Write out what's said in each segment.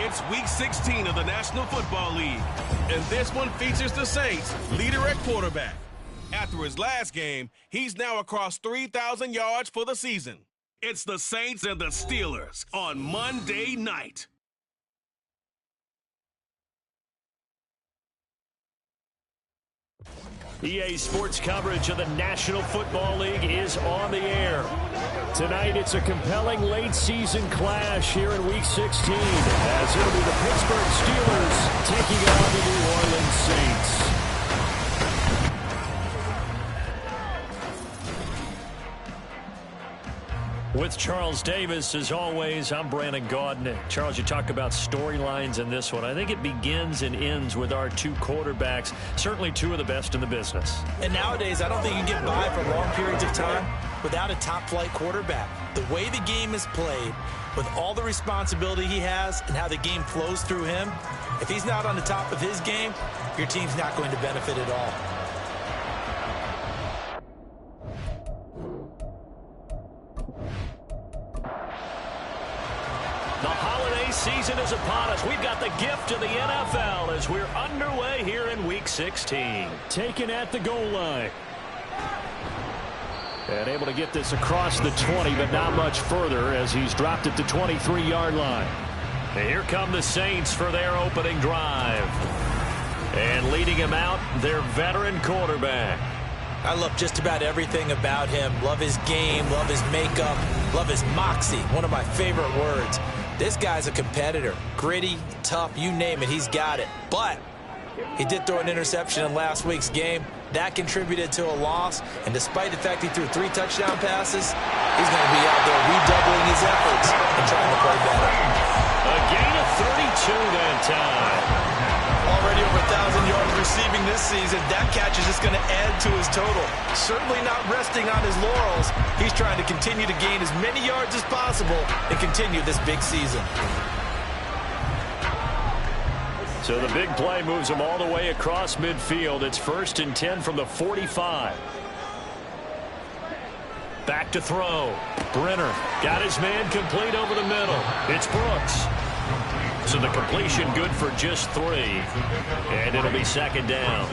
It's Week 16 of the National Football League, and this one features the Saints' leader at quarterback. After his last game, he's now across 3,000 yards for the season. It's the Saints and the Steelers on Monday night. EA Sports coverage of the National Football League is on the air. Tonight, it's a compelling late-season clash here in Week 16, as it'll be the Pittsburgh Steelers taking on the New Orleans Saints. With Charles Davis, as always, I'm Brandon Gaudin. Charles, you talk about storylines in this one. I think it begins and ends with our two quarterbacks, certainly two of the best in the business. And nowadays, I don't think you can get by for long periods of time without a top-flight quarterback. The way the game is played, with all the responsibility he has and how the game flows through him, if he's not on the top of his game, your team's not going to benefit at all. The holiday season is upon us. We've got the gift of the NFL as we're underway here in Week 16. Taken at the goal line. And able to get this across the 20, but not much further as he's dropped it to 23-yard line. And here come the Saints for their opening drive. And leading him out, their veteran quarterback. I love just about everything about him. Love his game, love his makeup, love his moxie. One of my favorite words. This guy's a competitor. Gritty, tough, you name it, he's got it. But he did throw an interception in last week's game. That contributed to a loss. And despite the fact he threw 3 touchdown passes, he's going to be out there redoubling his efforts and trying to play better. A gain of 32 that time. Already over 1,000 yards receiving this season. That catch is just going to add to his total. Certainly not resting on his laurels. He's trying to continue to gain as many yards as possible and continue this big season. So the big play moves him all the way across midfield. It's 1st and 10 from the 45. Back to throw. Brenner got his man complete over the middle. It's Brooks. So the completion good for just 3. And it'll be 2nd down.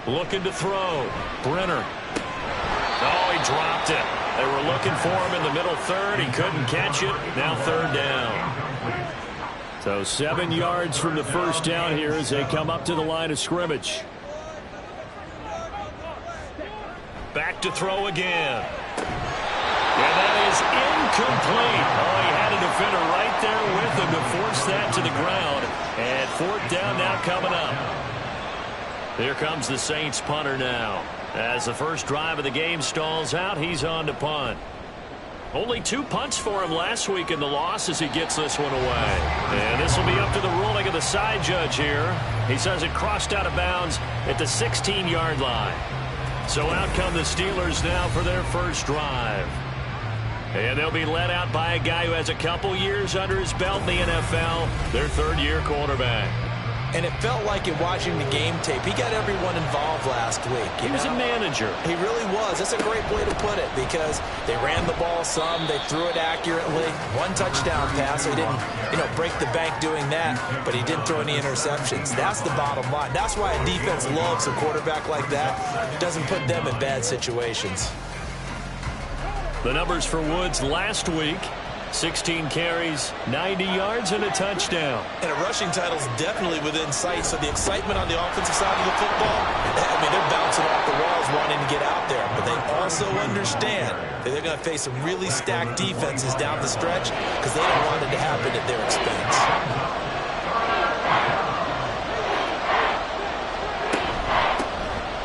Looking to throw. Brenner. Oh, he dropped it. They were looking for him in the middle third. He couldn't catch it. Now 3rd down. So 7 yards from the first down here as they come up to the line of scrimmage. Back to throw again. And that is incomplete. Oh, he had a defender right there with him to force that to the ground. And 4th down now coming up. Here comes the Saints punter now. As the first drive of the game stalls out, he's on to punt. Only 2 punts for him last week in the loss as he gets this one away. And this will be up to the ruling of the side judge here. He says it crossed out of bounds at the 16-yard line. So out come the Steelers now for their first drive. And they'll be led out by a guy who has a couple years under his belt in the NFL, their 3rd-year quarterback. And it felt like in watching the game tape, he got everyone involved last week. He was a manager. He really was. That's a great way to put it because they ran the ball some, they threw it accurately. 1 touchdown pass. He didn't, break the bank doing that, but he didn't throw any interceptions. That's the bottom line. That's why a defense loves a quarterback like that. Doesn't put them in bad situations. The numbers for Woods last week, 16 carries, 90 yards, and a touchdown. And a rushing title's definitely within sight, so the excitement on the offensive side of the football, they're bouncing off the walls wanting to get out there. But they also understand that they're going to face some really stacked defenses down the stretch because they don't want it to happen at their expense.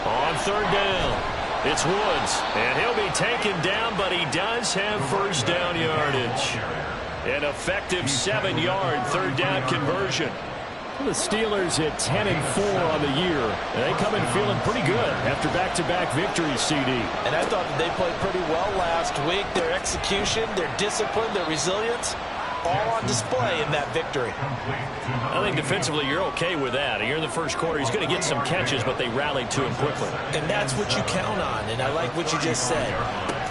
On 3rd down. It's Woods, and he'll be taken down, but he does have first down yardage. An effective 7-yard 3rd down conversion. The Steelers at 10-4 on the year. They come in feeling pretty good after back-to-back victories, CD. And I thought that they played pretty well last week. Their execution, their discipline, their resilience, all on display in that victory. I think defensively you're okay with that. Here in the first quarter, he's going to get some catches, but they rallied to him quickly. And that's what you count on, and I like what you just said.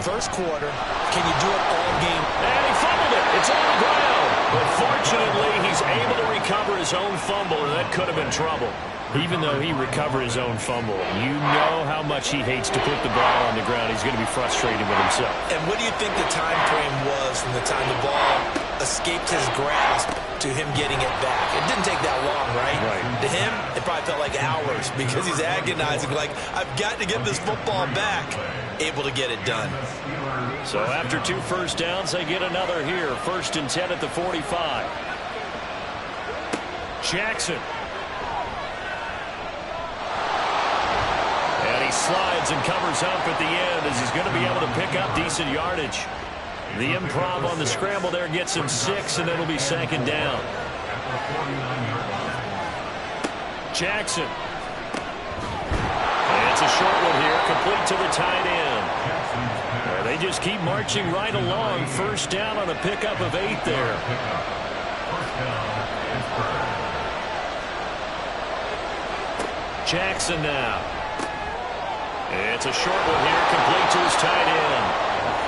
first quarter. Can you do it all game? And he fumbled it. It's on the ground. But fortunately, he's able to recover his own fumble, and that could have been trouble. Even though he recovered his own fumble, you know how much he hates to put the ball on the ground. He's going to be frustrated with himself. And what do you think the time frame was from the time the ball escaped his grasp to him getting it back? It didn't take that long, right? To him, it probably felt like hours because he's agonizing, like, I've got to get this football back. Able to get it done. So after 2 first downs, they get another here. 1st and 10 at the 45. Jackson. And he slides and covers up at the end as he's going to be able to pick up decent yardage. The improv on the scramble there gets him 6, and it'll be 2nd down. Jackson. And it's a short one here, complete to the tight end. They just keep marching right along. 1st down on a pickup of 8 there. Jackson now. It's a short one here, complete to his tight end.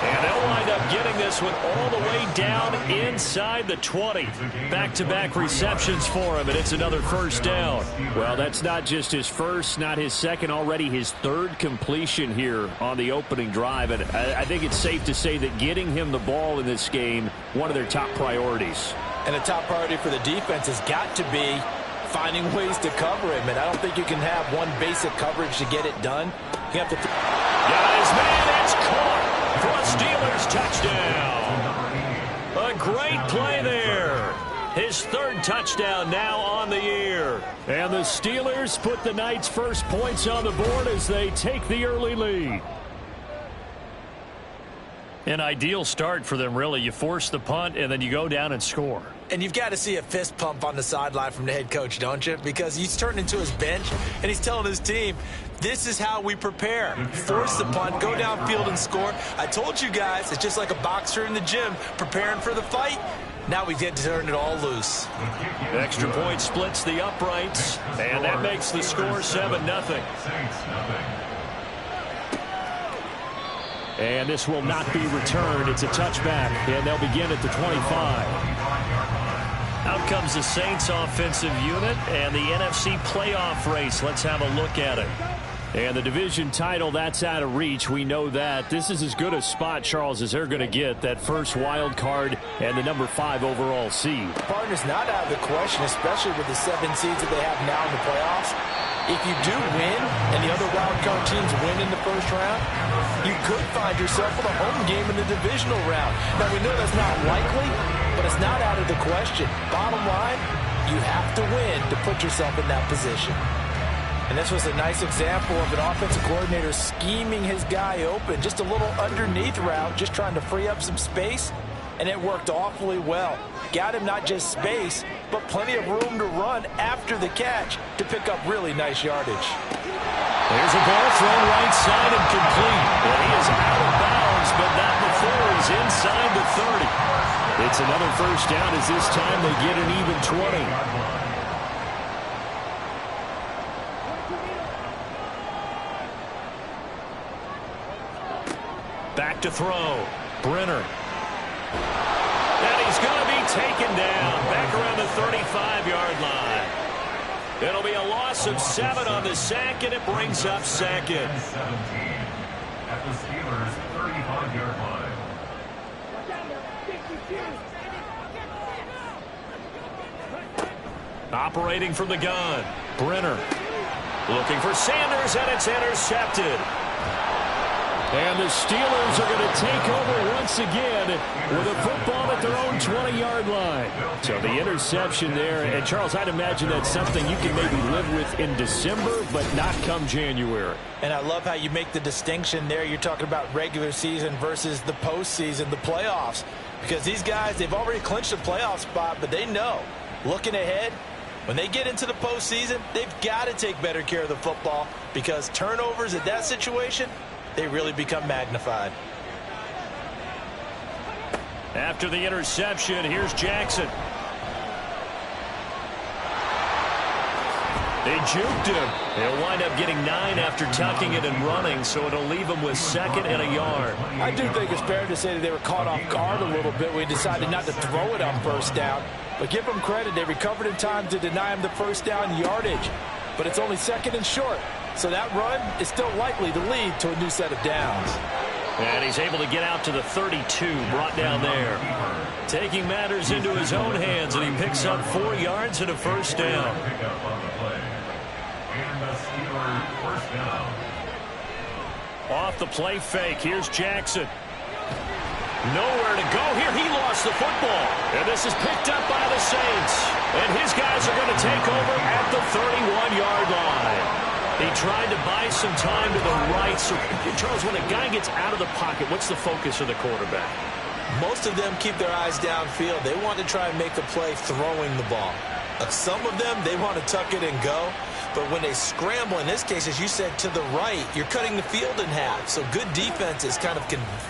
And they'll wind up getting this one all the way down inside the 20. Back-to-back receptions for him, and it's another 1st down. Well, that's not just his first, not his second, already his 3rd completion here on the opening drive. And I think it's safe to say that getting him the ball in this game, one of their top priorities. And the top priority for the defense has got to be finding ways to cover him. And I don't think you can have one basic coverage to get it done. You have to... Got his man, it's caught for a Steelers touchdown. A great play there. His 3rd touchdown now on the year. And the Steelers put the Knights' first points on the board as they take the early lead. An ideal start for them, really. You force the punt, and then you go down and score. And you've got to see a fist pump on the sideline from the head coach, don't you? Because he's turned into his bench, and he's telling his team, this is how we prepare. Force the punt, go downfield and score. I told you guys, it's just like a boxer in the gym preparing for the fight. Now we get to turn it all loose. Extra point splits the uprights, and that makes the score 7-0. And this will not be returned. It's a touchback, and they'll begin at the 25. Out comes the Saints offensive unit and the NFC playoff race. Let's have a look at it. And the division title, that's out of reach. We know that. This is as good a spot, Charles, as they're going to get. That first wild card and the number 5 overall seed. Partner's not out of the question, especially with the 7 seeds that they have now in the playoffs. If you do win and the other wild card teams win in the first round, you could find yourself with a home game in the divisional round. Now, we know that's not likely, but it's not out of the question. Bottom line, you have to win to put yourself in that position. And this was a nice example of an offensive coordinator scheming his guy open. Just a little underneath route, just trying to free up some space, and it worked awfully well. Got him not just space, but plenty of room to run after the catch to pick up really nice yardage. There's a ball thrown right side and complete. And he is out of bounds, but not before he's inside the 30. It's another first down as this time they get an even 20. Back to throw. Brenner. And he's going to be taken down back around the 35-yard line. It'll be a loss of 7 on the sack, and it brings up 2nd. At the Steelers' 35-yard line. Operating from the gun. Brenner. Looking for Sanders, and it's intercepted. And the Steelers are going to take over once again with a football at their own 20-yard line. So the interception there, and Charles, I'd imagine that's something you can maybe live with in December, but not come January. And I love how you make the distinction there. You're talking about regular season versus the postseason, the playoffs. Because these guys, they've already clinched a playoff spot, but they know, looking ahead, when they get into the postseason, they've got to take better care of the football because turnovers in that situation, they really become magnified. After the interception, here's Jackson. They juked him. He'll wind up getting 9 after tucking it and running, so it'll leave him with 2nd and a yard. I do think it's fair to say that they were caught off guard a little bit. We decided not to throw it on first down. But give them credit. They recovered in time to deny him the first down yardage. But it's only 2nd and short. So that run is still likely to lead to a new set of downs. And he's able to get out to the 32, brought down there. Taking matters into his own hands, and he picks up 4 yards and a first down. Off the play fake, here's Jackson. Nowhere to go here. He lost the football. And this is picked up by the Saints. And his guys are going to take over at the 31-yard line. He tried to buy some time to the right. So, Charles, when a guy gets out of the pocket, what's the focus of the quarterback? Most of them keep their eyes downfield. They want to try and make a play throwing the ball. Some of them, they want to tuck it and go. But when they scramble, in this case, as you said, to the right, you're cutting the field in half. So good defenses kind of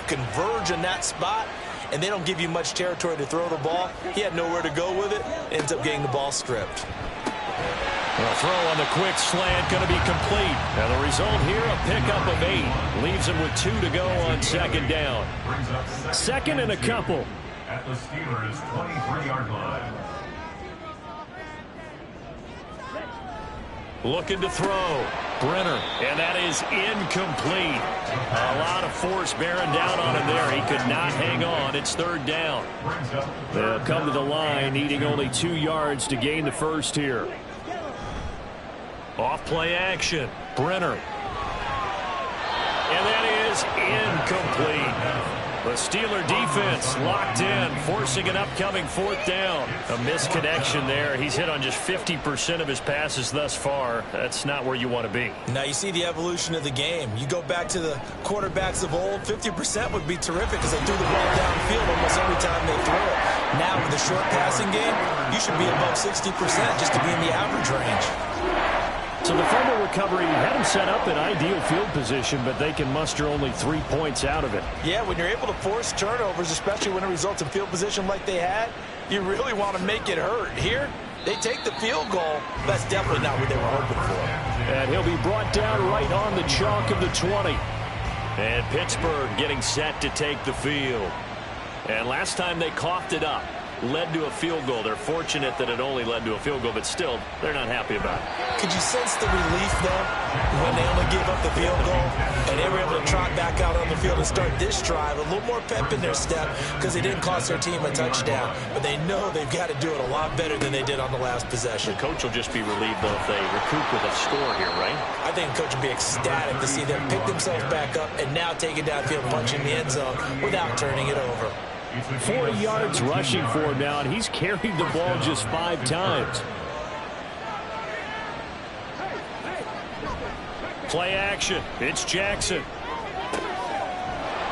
converge in that spot, and they don't give you much territory to throw the ball. He had nowhere to go with it, ends up getting the ball stripped. The throw on the quick slant going to be complete. And the result here, a pickup of 8. Leaves him with 2 to go on 2nd down. 2nd and a couple. At the Steelers' 23-yard line. Looking to throw. Brenner. And that is incomplete. A lot of force bearing down on him there. He could not hang on. It's 3rd down. They'll come to the line, needing only 2 yards to gain the first here. Off play action. Brenner. And that is incomplete. The Steeler defense locked in, forcing an upcoming 4th down. A misconnection there. He's hit on just 50% of his passes thus far. That's not where you want to be. Now you see the evolution of the game. You go back to the quarterbacks of old, 50% would be terrific because they threw the ball downfield almost every time they threw it. Now with the short passing game, you should be above 60% just to be in the average range. So the fumble recovery had him set up in ideal field position, but they can muster only 3 points out of it. Yeah, when you're able to force turnovers, especially when it results in field position like they had, you really want to make it hurt. Here, they take the field goal. That's definitely not what they were hoping for. And he'll be brought down right on the chalk of the 20. And Pittsburgh getting set to take the field. And last time they coughed it up, led to a field goal. They're fortunate that it only led to a field goal, but still, they're not happy about it. Could you sense the relief, though, when they only gave up the field goal and they were able to trot back out on the field and start this drive? A little more pep in their step because they didn't cost their team a touchdown, but they know they've got to do it a lot better than they did on the last possession. The coach will just be relieved, though, if they recoup with a score here, right? I think the coach will be ecstatic to see them pick themselves back up and now take it downfield, punch in the end zone without turning it over. 4 yards rushing for him now, and he's carried the ball just 5 times. Play action. It's Jackson.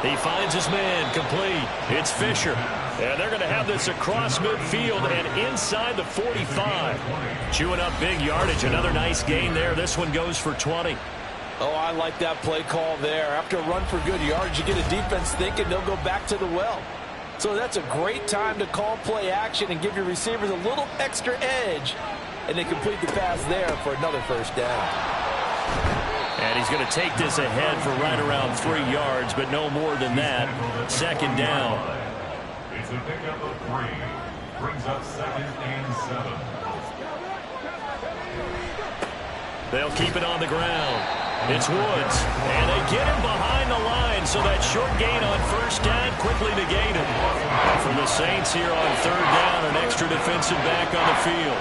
He finds his man, complete. It's Fisher. And they're going to have this across midfield and inside the 45. Chewing up big yardage. Another nice gain there. This one goes for 20. Oh, I like that play call there. After a run for good yardage, you get a defense thinking they'll go back to the well. So that's a great time to call play action and give your receivers a little extra edge. And they complete the pass there for another first down. And he's going to take this ahead for right around 3 yards, but no more than that. 2nd down. It's a pickup of 3. Brings up 2nd and 7. They'll keep it on the ground. It's Woods. And they get him behind the line, so that short gain on first down quickly negated. And for the Saints here on 3rd down, an extra defensive back on the field.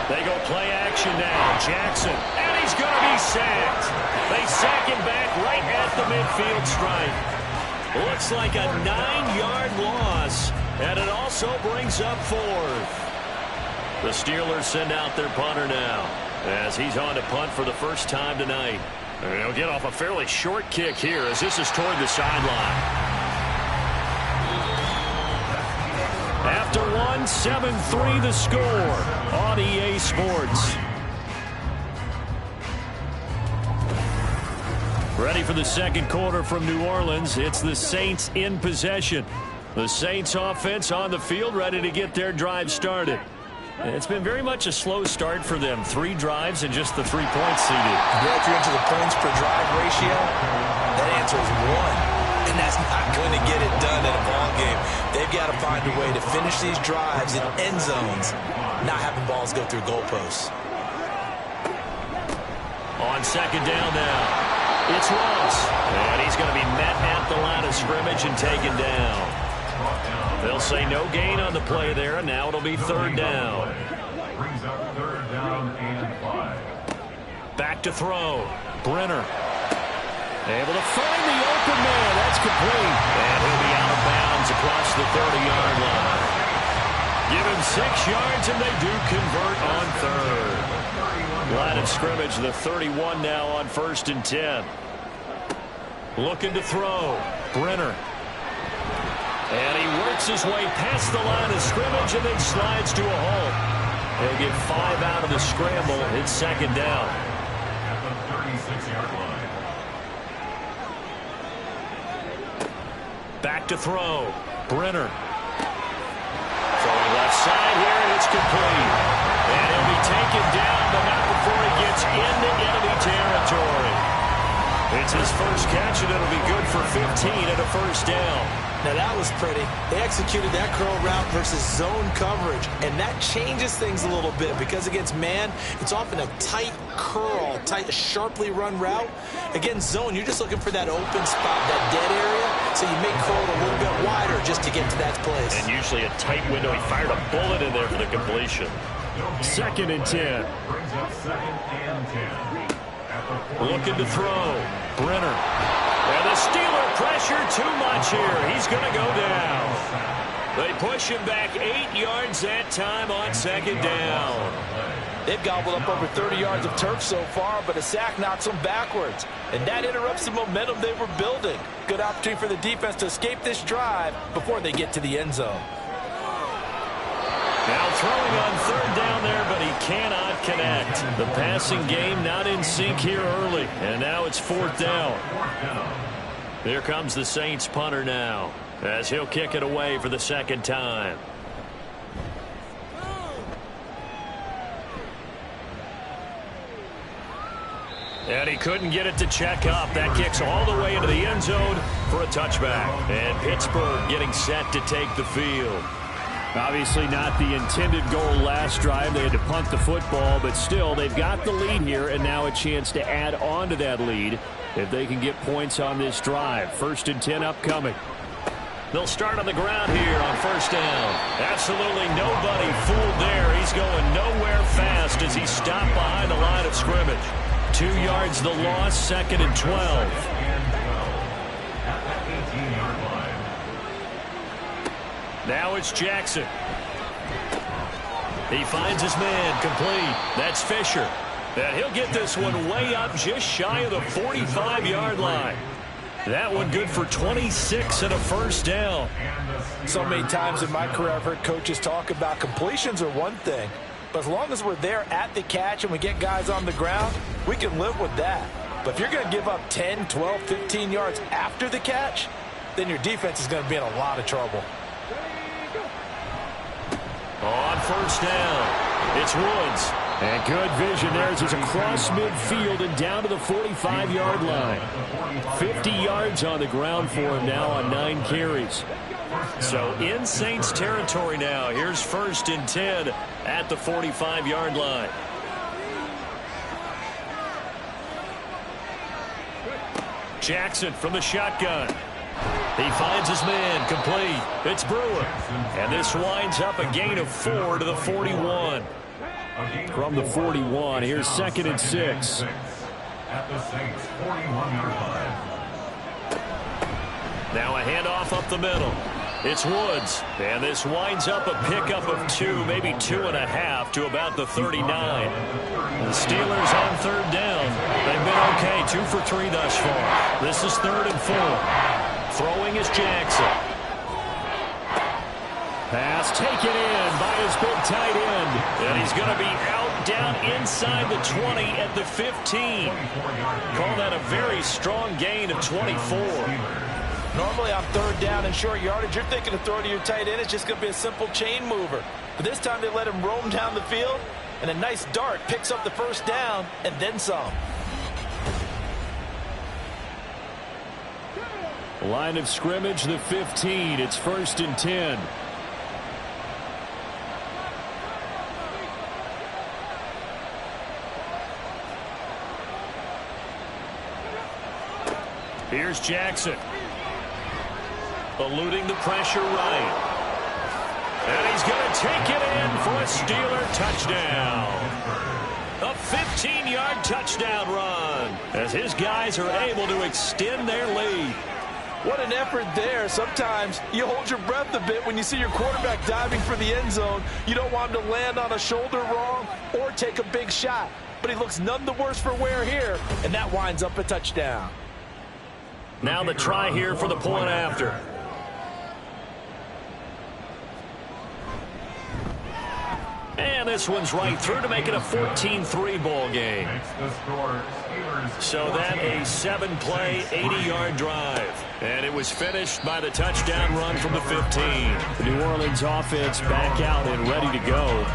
They go play action now. Jackson. And he's going to be sacked. They sack him back right at the midfield stripe. Looks like a 9-yard loss. And it also brings up 4th. The Steelers send out their punter now, as he's on to punt for the first time tonight. And he'll get off a fairly short kick here as this is toward the sideline. After 1, 7-3 the score on EA Sports. Ready for the 2nd quarter from New Orleans. It's the Saints in possession. The Saints offense on the field ready to get their drive started. It's been very much a slow start for them. 3 drives and just the 3 points seeded. Yeah, if you're into the points per drive ratio, that answer is 1. And that's not going to get it done in a ball game. They've got to find a way to finish these drives in end zones, not having balls go through goalposts. On second down now, it's Ross. And he's going to be met at the line of scrimmage and taken down. They'll say no gain on the play there, and now it'll be third down. Brings up third down and 5. Back to throw. Brenner. Able to find the open man. That's complete. And he'll be out of bounds across the 30-yard line. Give him 6 yards, and they do convert on third. Line of scrimmage, the 31 now on 1st and 10. Looking to throw. Brenner. And he works his way past the line of scrimmage and then slides to a halt. He'll get 5 out of the scramble. It's second down. At the 36-yard line. Back to throw. Brenner. Throwing left side here, and it's complete. And he'll be taken down, but not before he gets into enemy territory. It's his first catch, and it'll be good for 15 and a first down. Now that was pretty. They executed that curl route versus zone coverage, and that changes things a little bit because against man, it's often a tight curl, sharply run route. Against zone, you're just looking for that open spot, that dead area, so you make curl a little bit wider just to get to that place. And usually a tight window. He fired a bullet in there for the completion. Second and 10. Brings up second and 10. Looking to throw. Brenner. And the Steeler pressure too much here. He's going to go down. They push him back 8 yards that time on second down. They've gobbled up over 30 yards of turf so far, but a sack knocks them backwards. And that interrupts the momentum they were building. Good opportunity for the defense to escape this drive before they get to the end zone. Now throwing on third down there, but he cannot connect. The passing game not in sync here early. And now it's fourth down. Here comes the Saints punter now, as he'll kick it away for the second time. And he couldn't get it to check up. That kicks all the way into the end zone for a touchback. And Pittsburgh getting set to take the field. Obviously not the intended goal last drive. They had to punt the football, but still they've got the lead here, and now a chance to add on to that lead if they can get points on this drive. 1st and 10 upcoming. They'll start on the ground here on first down. Absolutely nobody fooled there. He's going nowhere fast as he stopped behind the line of scrimmage. 2 yards the loss, 2nd and 12. Now it's Jackson. He finds his man complete. That's Fisher. And he'll get this one way up just shy of the 45-yard line. That one good for 26 and a first down. So many times in my career I've heard coaches talk about completions are one thing, but as long as we're there at the catch and we get guys on the ground, we can live with that. But if you're going to give up 10, 12, 15 yards after the catch, then your defense is going to be in a lot of trouble. On first down, it's Woods. And good vision there as he's across midfield and down to the 45-yard line. 50 yards on the ground for him now on 9 carries. So in Saints territory now. Here's 1st and 10 at the 45-yard line. Jackson from the shotgun. He finds his man complete. It's Brewer. And this winds up a gain of 4 to the 41. From the 41, here's 2nd and 6. At the Saints 41-yard line. Now a handoff up the middle. It's Woods. And this winds up a pickup of 2, maybe 2.5 to about the 39. The Steelers on third down. They've been okay, 2 for 3 thus far. This is 3rd and 4. Throwing is Jackson. Pass taken in by his big tight end. And he's going to be out down inside the 20 at the 15. Call that a very strong gain of 24. Normally on third down and short yardage, you're thinking of throwing to your tight end. It's just going to be a simple chain mover. But this time they let him roam down the field, and a nice dart picks up the first down and then some. Line of scrimmage, the 15. It's 1st and 10. Here's Jackson. Eluding the pressure right. And he's going to take it in for a Steeler touchdown. A 15-yard touchdown run as his guys are able to extend their lead. What an effort there. Sometimes you hold your breath a bit when you see your quarterback diving for the end zone. You don't want him to land on a shoulder wrong or take a big shot. But he looks none the worse for wear here, and that winds up a touchdown. Now the try here for the point after. And this one's right through to make it a 14-3 ball game. So that a 7-play, 80-yard drive. And it was finished by the touchdown run from the 15. The New Orleans offense back out and ready to go.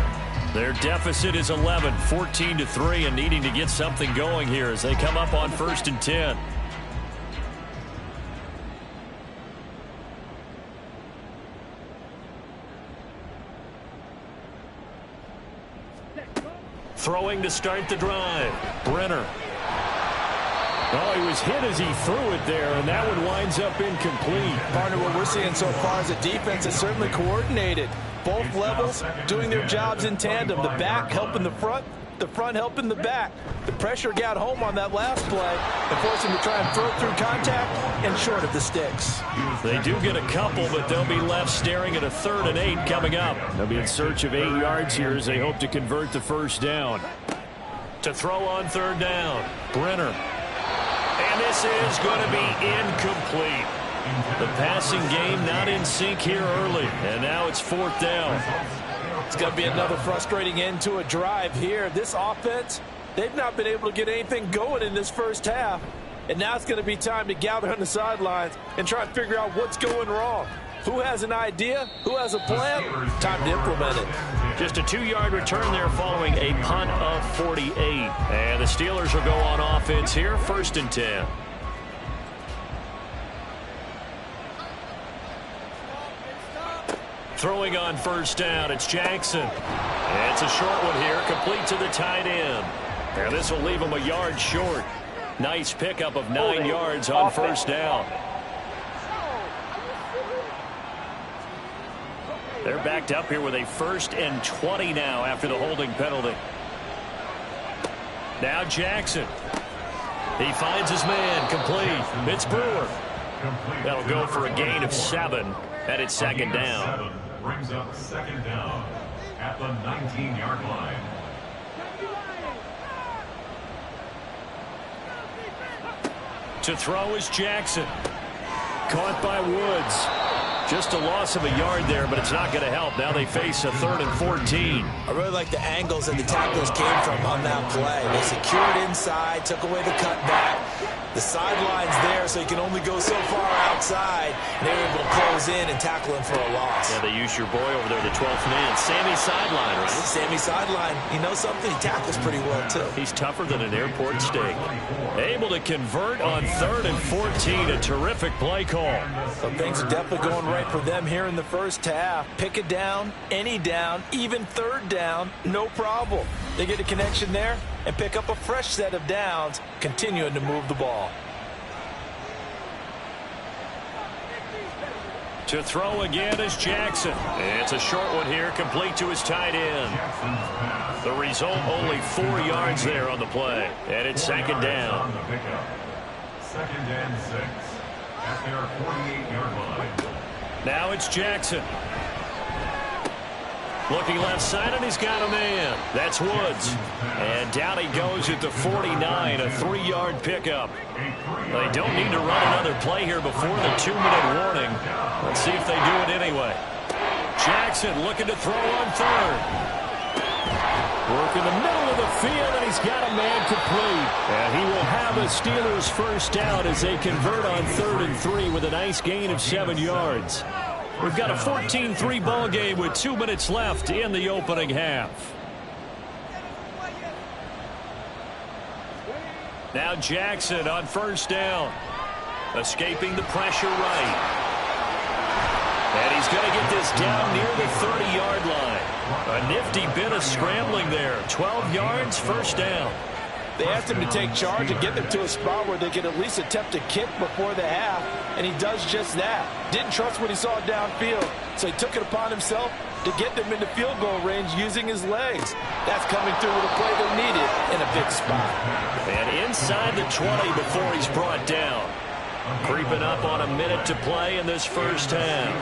Their deficit is 11, 14-3, and needing to get something going here as they come up on 1st and 10. Throwing to start the drive. Brenner. Oh, he was hit as he threw it there, and that one winds up incomplete. Partner, what we're seeing so far is a defense that's certainly coordinated. Both levels doing their jobs in tandem. The back helping the front helping the back. The pressure got home on that last play and forced him to try and throw through contact and short of the sticks. They do get a couple, but they'll be left staring at a 3rd and 8 coming up. They'll be in search of 8 yards here as they hope to convert the first down. To throw on 3rd down, Brenner. And this is going to be incomplete. The passing game not in sync here early, and now it's 4th down. It's going to be another frustrating end to a drive here. This offense, they've not been able to get anything going in this first half. And now it's going to be time to gather on the sidelines and try and figure out what's going wrong. Who has an idea? Who has a plan? Time to implement it. Just a 2-yard return there following a punt of 48. And the Steelers will go on offense here, 1st and 10. Throwing on 1st down, it's Jackson. And it's a short one here, complete to the tight end. And this will leave him a yard short. Nice pickup of 9 yards on 1st down. They're backed up here with a 1st and 20 now after the holding penalty. Now Jackson. He finds his man, complete. It's Brewer. That'll go for a gain of 7, and it's 2nd down. Brings up 2nd down at the 19-yard line. To throw is Jackson. Caught by Woods. Just a loss of a yard there, but it's not going to help. Now they face a 3rd and 14. I really like the angles that the tacklers came from on that play. They secured inside, took away the cutback. The sideline's there, so you can only go so far outside. And they were able to close in and tackle him for a loss. Yeah, they used your boy over there, the 12th man. Sammy Sideline, right? Sammy Sideline. You know something? He tackles pretty well, too. He's tougher than an airport steak. Able to convert on 3rd and 14. A terrific play call. So things are definitely going right for them here in the first half. Pick it down, any down, even 3rd down, no problem. They get a connection there and pick up a fresh set of downs, continuing to move the ball. To throw again is Jackson. It's a short one here, complete to his tight end. The result, only 4 yards there on the play. And it's 2nd down. 2nd and 6 at their 48-yard line. Now it's Jackson. Looking left side, and he's got a man. That's Woods. And down he goes at the 49, a 3-yard pickup. They don't need to run another play here before the 2-minute warning. Let's see if they do it anyway. Jackson looking to throw on 3rd. Working the middle of the field, and he's got a man complete. And he will have a Steelers first down as they convert on 3rd and 3 with a nice gain of 7 yards. We've got a 14-3 ball game with 2 minutes left in the opening half. Now Jackson on first down. Escaping the pressure right. And he's going to get this down near the 30-yard line. A nifty bit of scrambling there. 12 yards, first down. They asked him to take charge and get them to a spot where they could at least attempt a kick before the half, and he does just that. Didn't trust what he saw downfield, so he took it upon himself to get them into field goal range using his legs. That's coming through with a play they needed in a big spot. And inside the 20 before he's brought down. Creeping up on a minute to play in this first half.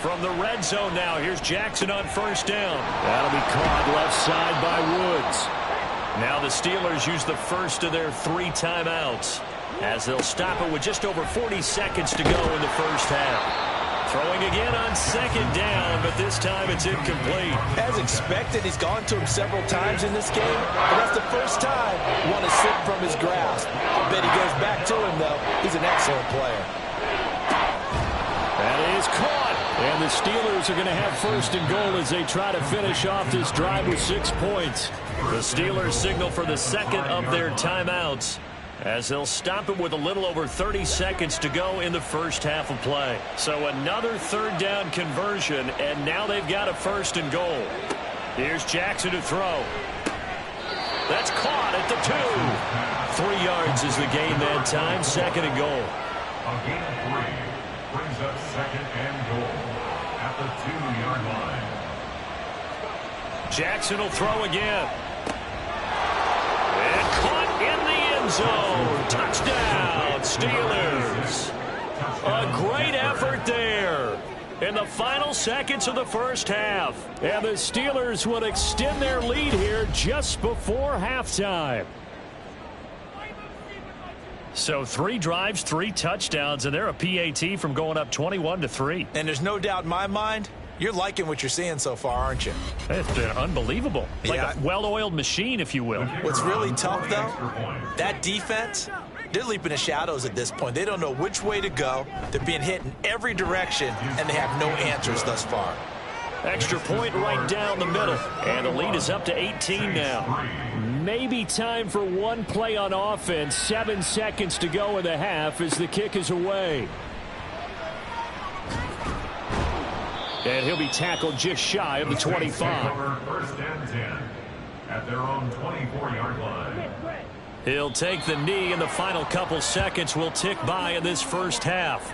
From the red zone now, here's Jackson on first down. That'll be caught left side by Woods. Now the Steelers use the first of their 3 timeouts as they'll stop it with just over 40 seconds to go in the first half. Throwing again on second down, but this time it's incomplete. As expected, he's gone to him several times in this game, but that's the first time one has slipped from his grasp. I bet he goes back to him, though. He's an excellent player. That is caught. And the Steelers are going to have first and goal as they try to finish off this drive with 6 points. The Steelers signal for the second of their timeouts as they'll stop it with a little over 30 seconds to go in the first half of play. So another third down conversion, and now they've got a first and goal. Here's Jackson to throw. That's caught at the 2. 3 yards is the gain that time, second and goal. A gain of 3 brings up second and goal at the 2-yard line. Jackson will throw again. And caught in the end zone. Touchdown, Steelers. A great effort there in the final seconds of the first half. And the Steelers would extend their lead here just before halftime. So 3 drives, 3 touchdowns, and they're a PAT from going up 21-3. And there's no doubt in my mind, you're liking what you're seeing so far, aren't you? It's been unbelievable. Like a well-oiled machine, if you will. What's really tough, though, that defense, they're leaping the shadows at this point. They don't know which way to go. They're being hit in every direction, and they have no answers thus far. Extra point right down the middle. And the lead is up to 18 now. Maybe time for one play on offense. 7 seconds to go in the half as the kick is away. And he'll be tackled just shy of the 25. First and 10 at their own 24-yard line. He'll take the knee, and the final couple seconds will tick by in this first half.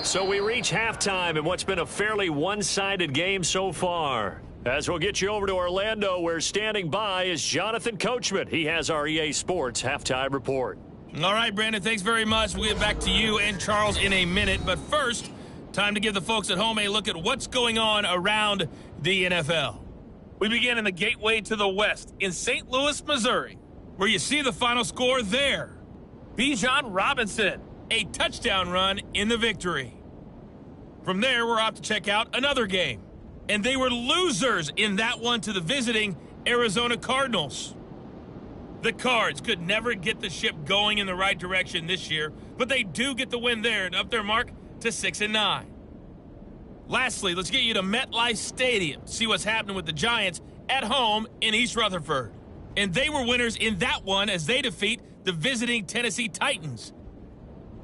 So we reach halftime in what's been a fairly one-sided game so far. As we'll get you over to Orlando, where standing by is Jonathan Coachman. He has our EA Sports halftime report. All right, Brandon, thanks very much. We'll get back to you and Charles in a minute. But first, time to give the folks at home a look at what's going on around the NFL. We begin in the gateway to the West in St. Louis, Missouri, where you see the final score there. Bijan Robinson, a touchdown run in the victory. From there, we're off to check out another game. And they were losers in that one to the visiting Arizona Cardinals. The Cards could never get the ship going in the right direction this year, but they do get the win there and up their mark to 6-9. Lastly, let's get you to MetLife Stadium to see what's happening with the Giants at home in East Rutherford. And they were winners in that one as they defeat the visiting Tennessee Titans.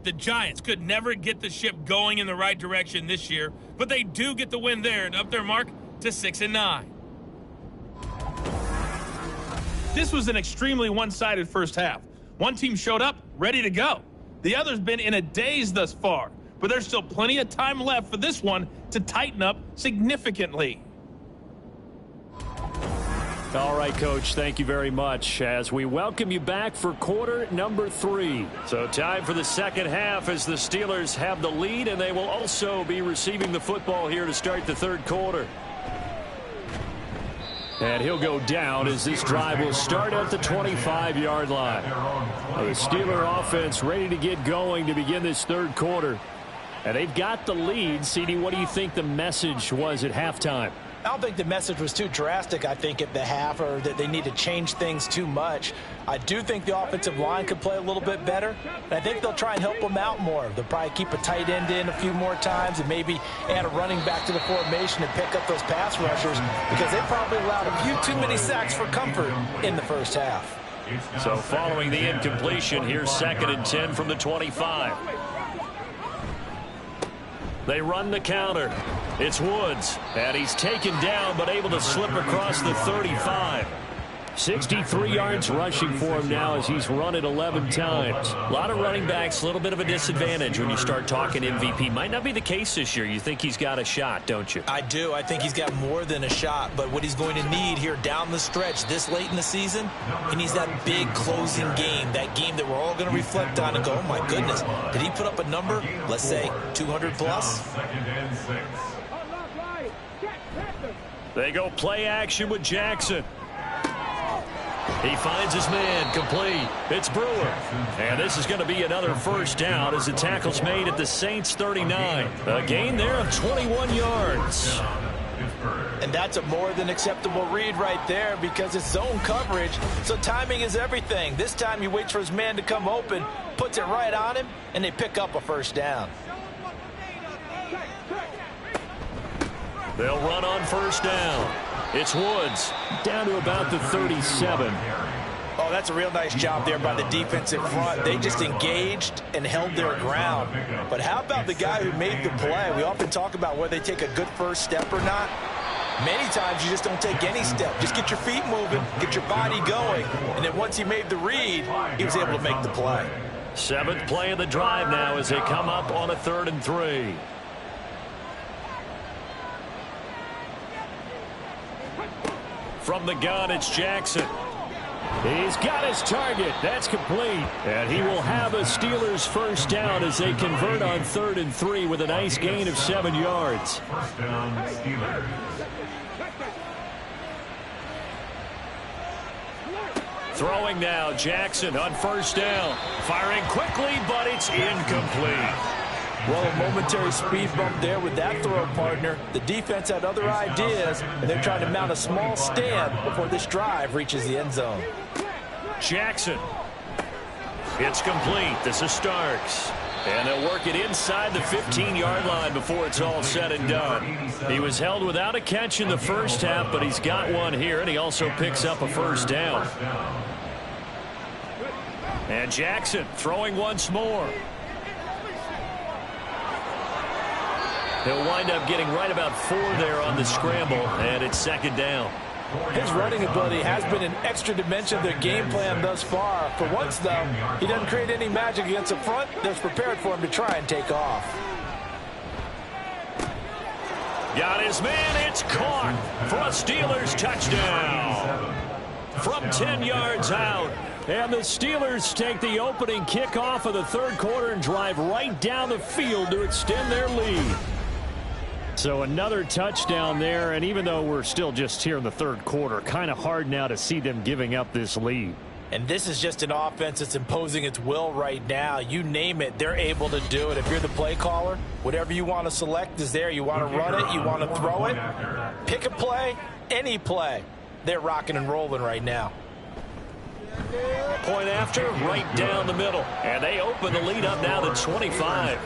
The Giants could never get the ship going in the right direction this year, but they do get the win there and up their mark to 6-9. This was an extremely one-sided first half. One team showed up ready to go. The other's been in a daze thus far, but there's still plenty of time left for this one to tighten up significantly. All right, Coach, thank you very much as we welcome you back for quarter number 3. So time for the second half as the Steelers have the lead, and they will also be receiving the football here to start the third quarter. And he'll go down as this drive will start at the 25-yard line. The Steeler offense ready to get going to begin this third quarter. And they've got the lead. CD, what do you think the message was at halftime? I don't think the message was too drastic, I think, at the half, or that they need to change things too much. I do think the offensive line could play a little bit better, and I think they'll try and help them out more. They'll probably keep a tight end in a few more times and maybe add a running back to the formation and pick up those pass rushers, because they probably allowed a few too many sacks for comfort in the first half. So following the incompletion, here's 2nd and 10 from the 25. They run the counter. It's Woods, and he's taken down but able to slip across the 35. 63 yards rushing for him now as he's run it 11 times. A lot of running backs, a little bit of a disadvantage when you start talking MVP. Might not be the case this year. You think he's got a shot, don't you? I do. I think he's got more than a shot, but what he's going to need here down the stretch this late in the season, he needs that big closing game, that game that we're all going to reflect on and go, oh my goodness, did he put up a number, let's say 200 plus? They go play action with Jackson. He finds his man, complete. It's Brewer. And this is going to be another first down as the tackle's made at the Saints 39. A gain there of 21 yards. And that's a more than acceptable read right there because it's zone coverage, so timing is everything. This time he waits for his man to come open, puts it right on him, and they pick up a first down. They'll run on first down. It's Woods down to about the 37. Oh, that's a real nice job there by the defensive front. They just engaged and held their ground. But how about the guy who made the play? We often talk about whether they take a good first step or not. Many times you just don't take any step. Just get your feet moving, get your body going. And then once he made the read, he was able to make the play. 7th play of the drive now as they come up on a 3rd and 3. From the gun, it's Jackson. He's got his target. That's complete. And he will have a Steelers first down as they convert on 3rd and 3 with a nice gain of 7 yards. First down, Steelers. Throwing now, Jackson on first down. Firing quickly, but it's incomplete. Well, a momentary speed bump there with that throw, partner. The defense had other ideas, and they're trying to mount a small stand before this drive reaches the end zone. Jackson. It's complete. This is Starks. And they'll work it inside the 15-yard line before it's all said and done. He was held without a catch in the first half, but he's got one here, and he also picks up a first down. And Jackson throwing once more. He'll wind up getting right about 4 there on the scramble, and it's 2nd down. His running ability has been an extra dimension of their game plan thus far. For once, though, he doesn't create any magic against the front that's prepared for him to try and take off. Got his man. It's caught for a Steelers touchdown. From 10 yards out. And the Steelers take the opening kickoff of the 3rd quarter and drive right down the field to extend their lead. So another touchdown there, and even though we're still just here in the 3rd quarter, kind of hard now to see them giving up this lead. And this is just an offense that's imposing its will right now. You name it, they're able to do it. If you're the play caller, whatever you want to select is there. You want to run it, you want to throw it. Pick a play, any play. They're rocking and rolling right now. Point after, right down the middle. And they open the lead up now to 25.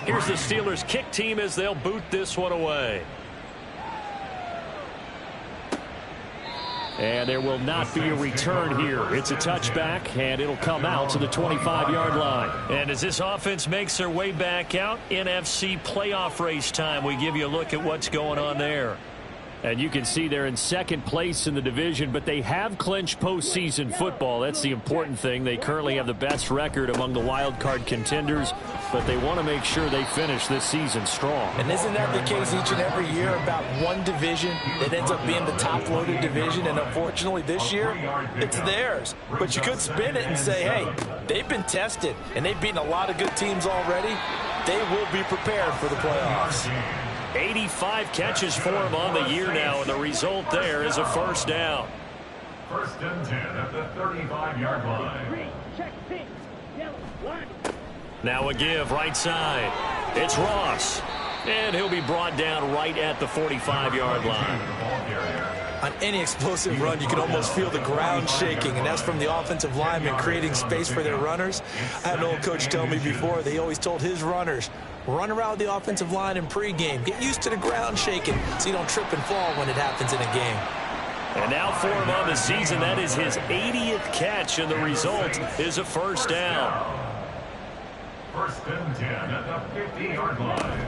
Here's the Steelers kick team as they'll boot this one away. And there will not be a return here. It's a touchback, and it'll come out to the 25-yard line. And as this offense makes their way back out, NFC playoff race time, we give you a look at what's going on there. And you can see they're in 2nd place in the division, but they have clinched postseason football. That's the important thing. They currently have the best record among the wild card contenders, but they want to make sure they finish this season strong. And isn't that the case each and every year about one division that ends up being the top-loaded division? And unfortunately this year, it's theirs. But you could spin it and say, hey, they've been tested, and they've beaten a lot of good teams already. They will be prepared for the playoffs. 85 catches for him on the year now, and the result there is a first down. 1st and 10 at the 35-yard line. Now a give right side. It's Ross. And he'll be brought down right at the 45-yard line. On any explosive run, you can almost feel the ground shaking, and that's from the offensive linemen creating space for their runners. I had an old coach tell me before, they always told his runners, run around the offensive line in pregame. Get used to the ground shaking so you don't trip and fall when it happens in a game. And now for him on the season, that is his 80th catch, and the result is a first down. First and 10 at the 50-yard line.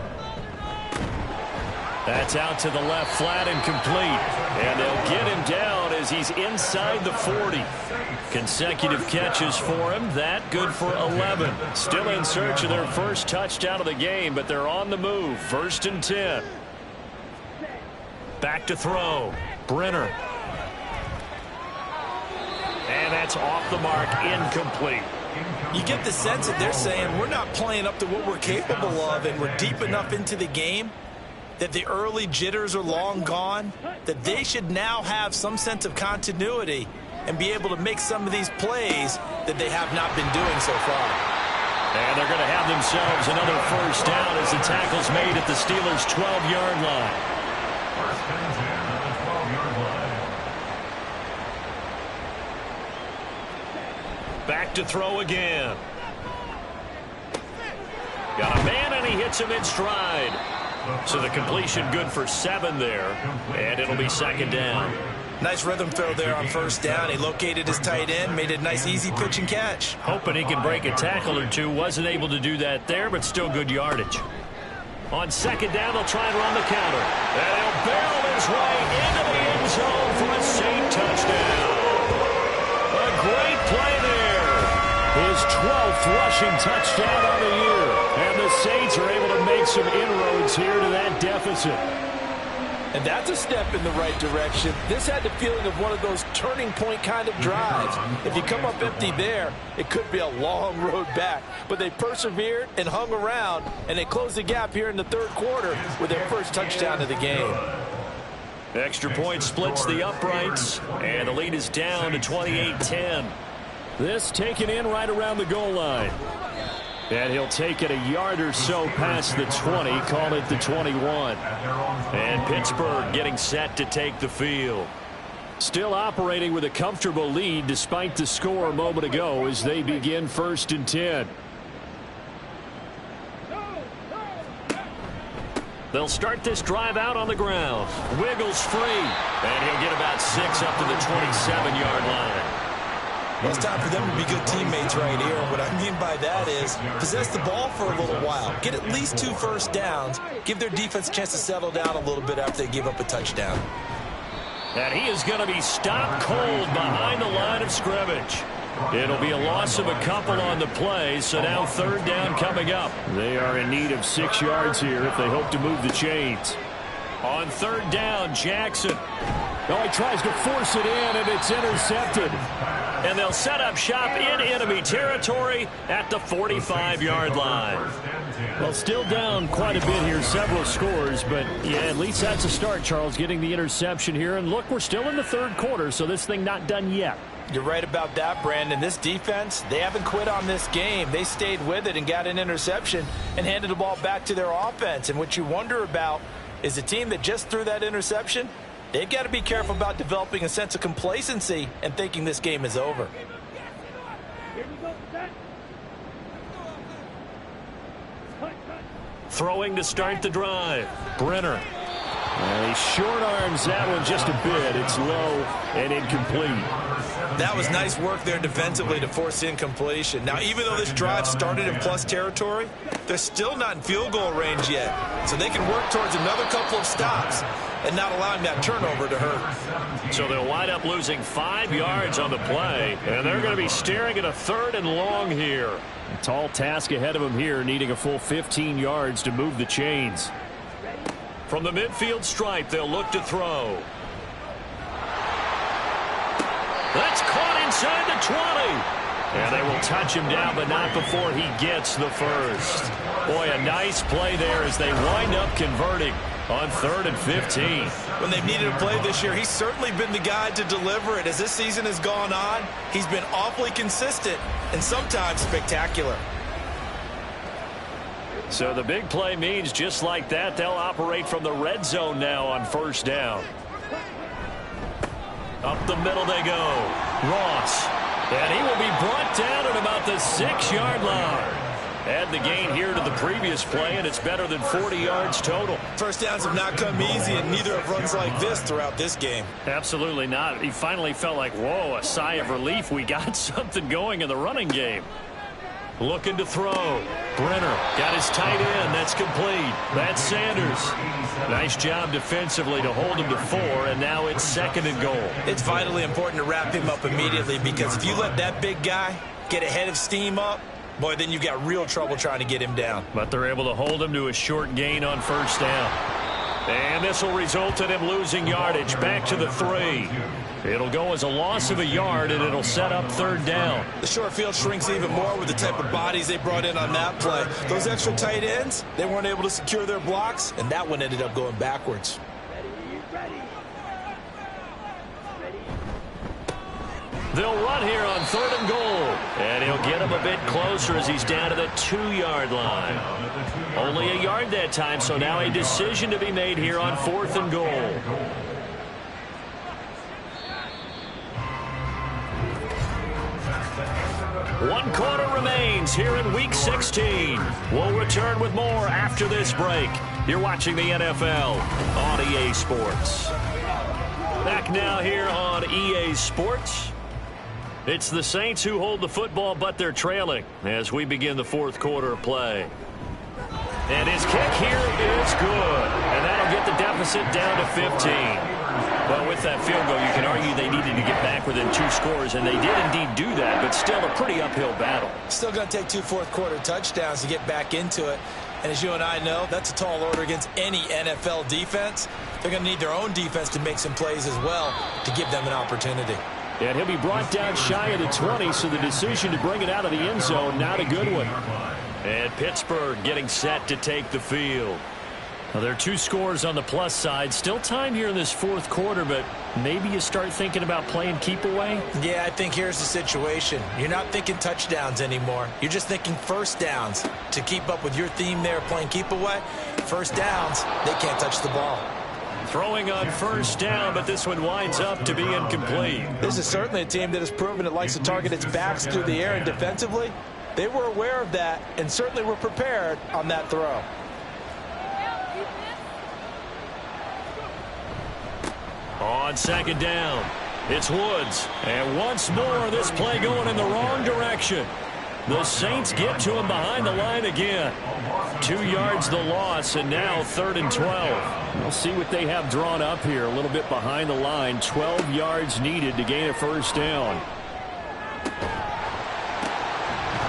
That's out to the left, flat and complete. And they'll get him down as he's inside the 40. Consecutive catches for him. That good for 11. Still in search of their first touchdown of the game, but they're on the move. First and 10. Back to throw. Brenner. And that's off the mark, incomplete. You get the sense that they're saying we're not playing up to what we're capable of, and we're deep enough into the game that the early jitters are long gone, that they should now have some sense of continuity and be able to make some of these plays that they have not been doing so far. And they're going to have themselves another first down as the tackle's made at the Steelers' 12-yard line. First and 10 at the 12-yard line. Back to throw again. Got a man, and he hits him in stride. So the completion good for 7 there, and it'll be second down. Nice rhythm throw there on first down. He located his tight end, made a nice easy pitch and catch. Hoping he can break a tackle or two. Wasn't able to do that there, but still good yardage. On second down, they'll try and run the counter. And he'll barrel his way into the end zone for a Saint touchdown. A great play there. His 12th rushing touchdown on the year. And the Saints are able to make some inroads here to that deficit. And that's a step in the right direction. This had the feeling of one of those turning point kind of drives. If you come up empty there, it could be a long road back. But they persevered and hung around, and they closed the gap here in the third quarter with their first touchdown of the game. Extra point splits the uprights, and the lead is down to 28-10. This taken in right around the goal line. And he'll take it a yard or so past the 20, call it the 21. And Pittsburgh getting set to take the field. Still operating with a comfortable lead despite the score a moment ago as they begin first and 10. They'll start this drive out on the ground. Wiggles free. And he'll get about 6 up to the 27-yard line. Well, it's time for them to be good teammates right here. What I mean by that is possess the ball for a little while. Get at least 2 first downs. Give their defense a chance to settle down a little bit after they give up a touchdown. And he is going to be stopped cold behind the line of scrimmage. It'll be a loss of a couple on the play, so now third down coming up. They are in need of 6 yards here if they hope to move the chains. On third down, Jackson. Oh, he tries to force it in, and it's intercepted. And they'll set up shop in enemy territory at the 45-yard line. Well, still down quite a bit here, several scores, but yeah, at least that's a start, Charles, getting the interception here. And look, we're still in the third quarter, so this thing not done yet. You're right about that, Brandon. This defense, they haven't quit on this game. They stayed with it and got an interception and handed the ball back to their offense. And what you wonder about is the team that just threw that interception, they've got to be careful about developing a sense of complacency and thinking this game is over. Throwing to start the drive. Brenner. And he short arms that one just a bit. It's low and incomplete. That was nice work there defensively to force incompletion. Now, even though this drive started in plus territory, they're still not in field goal range yet. So they can work towards another couple of stops and not allowing that turnover to hurt. So they'll wind up losing 5 yards on the play. And they're going to be staring at a third and long here. A tall task ahead of them here, needing a full 15 yards to move the chains. From the midfield stripe, they'll look to throw. That's caught inside the 20. And they will touch him down, but not before he gets the first. Boy, a nice play there as they wind up converting on 3rd and 15. When they've needed a play this year, he's certainly been the guy to deliver it. As this season has gone on, he's been awfully consistent and sometimes spectacular. So the big play means just like that, they'll operate from the red zone now on first down. Up the middle they go. Ross. And he will be brought down at about the 6-yard line. Add the gain here to the previous play, and it's better than 40 yards total. First downs have not come easy, and neither have runs like this throughout this game. Absolutely not. He finally felt like, whoa, a sigh of relief. We got something going in the running game. Looking to throw. Brenner got his tight end. That's complete. That's Sanders. Nice job defensively to hold him to 4, and now it's 2nd and goal. It's vitally important to wrap him up immediately, because if you let that big guy get a head of steam up, boy, then you've got real trouble trying to get him down. But they're able to hold him to a short gain on first down. And this will result in him losing yardage back to the 3. It'll go as a loss of a yard, and it'll set up 3rd down. The short field shrinks even more with the type of bodies they brought in on that play. Those extra tight ends, they weren't able to secure their blocks, and that one ended up going backwards. They'll run here on 3rd and goal. And he'll get him a bit closer as he's down to the 2-yard line. Only a yard that time, so now a decision to be made here on 4th and goal. One quarter remains here in Week 16. We'll return with more after this break. You're watching the NFL on EA Sports. Back now here on EA Sports. It's the Saints who hold the football, but they're trailing as we begin the 4th quarter of play. And his kick here is good. And that'll get the deficit down to 15. Well, with that field goal, you can argue they needed to get back within 2 scores, and they did indeed do that, but still a pretty uphill battle. Still going to take 2 fourth-quarter touchdowns to get back into it. And as you and I know, that's a tall order against any NFL defense. They're going to need their own defense to make some plays as well to give them an opportunity. And he'll be brought down shy of the 20, so the decision to bring it out of the end zone, not a good one. And Pittsburgh getting set to take the field. Well, there are 2 scores on the plus side. Still time here in this 4th quarter, but maybe you start thinking about playing keep away? Yeah, I think here's the situation. You're not thinking touchdowns anymore. You're just thinking first downs. To keep up with your theme there, playing keep away, first downs, they can't touch the ball. Throwing on first down, but this one winds up to be incomplete. This is certainly a team that has proven it likes to target its backs through the air, and defensively, they were aware of that and certainly were prepared on that throw. On 2nd down, it's Woods. And once more, this play going in the wrong direction. The Saints get to him behind the line again. 2 yards the loss, and now 3rd and 12. We'll see what they have drawn up here. A little bit behind the line. 12 yards needed to gain a first down.